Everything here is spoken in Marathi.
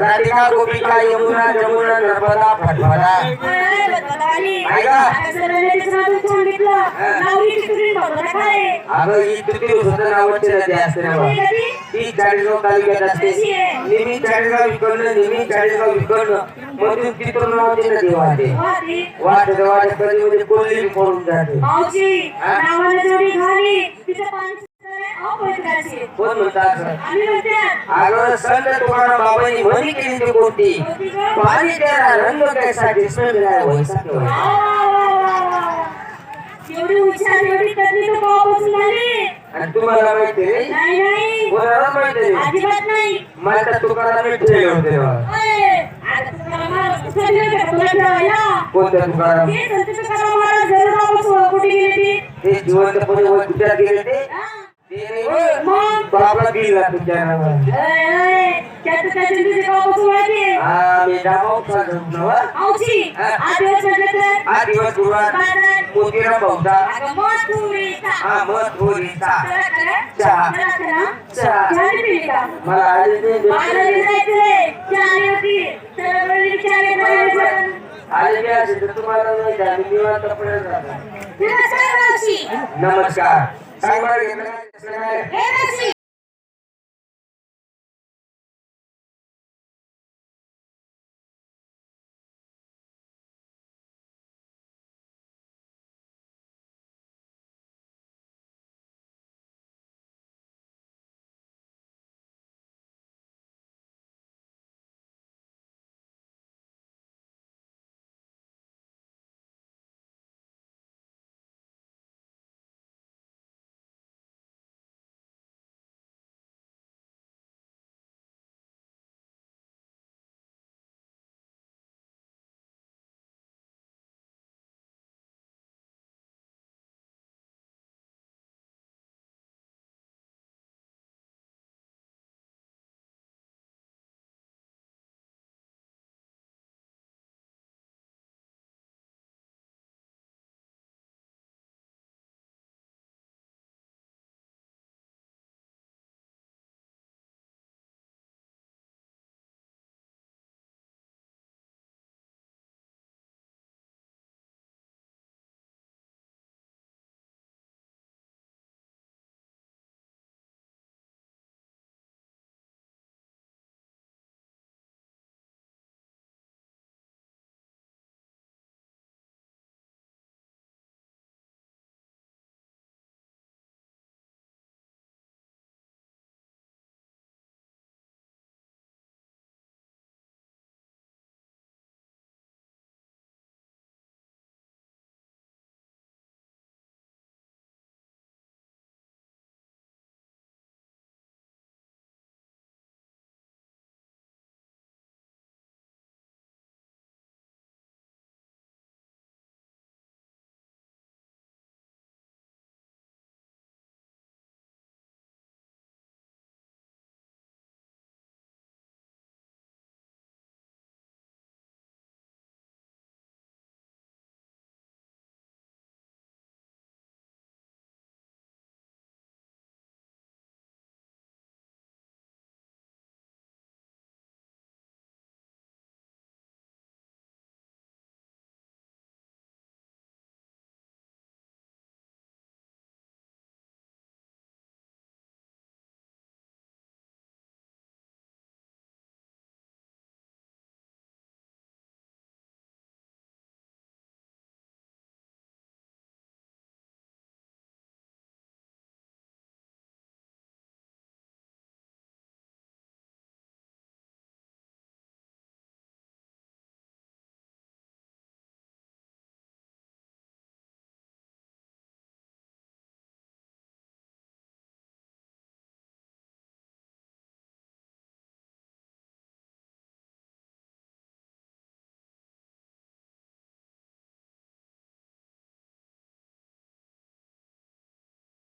राधिका गोपिका यमुना जमुना नर्मदा फटफटा अगं ही तुझी सुद्धा नावाची नदी असते ना ती चाळीसगाव तालुक्यात असते नेहमी चाळीसगाव विकडनं नेहमी चाळीसगाव विकडनं मधून तिथून नावाची नदी वाहते वाहत वाहत कधी म्हणजे कोल्ही पडून जाते कोण म्हणतात अगं संत तुकाराम बाबांनी म्हणी केली ती कोणती पाणी त्याला रंग कैसा जिसमें मिला वैसा एवढी हुशार एवढी तज्ञ तर कवापासून झाली आणि तुम्हाला माहिती नाही नाही कोणाला माहिती अजिबात नाही मला तर तुकाराम ठेवले होते आता तुकाराम सगळे तुला ठेवायला कोणत्या तुकाराम ते संत तुकाराम महाराज जळगावपासून कुठे गेले ते जिवंतपणे कुठे गेले ते मग बाबा गेला तुझ्या नावाने त्याचं त्याच्या तुझे कवापासून वाढले मी डाबाव सांगतो औची आदिवास म्हटलं हा दिवस गुरुवार मोतीराम भाऊचा अगं मथुरीचा हा मथुरीचा चहा चहा मला आलेली जायचंय चहा होती सर्व चहा आले मी असेल तर तुम्हाला नाही झाले निवांत पडेल नमस्कार मावशी नमस्कार सांग मला घेतलं काय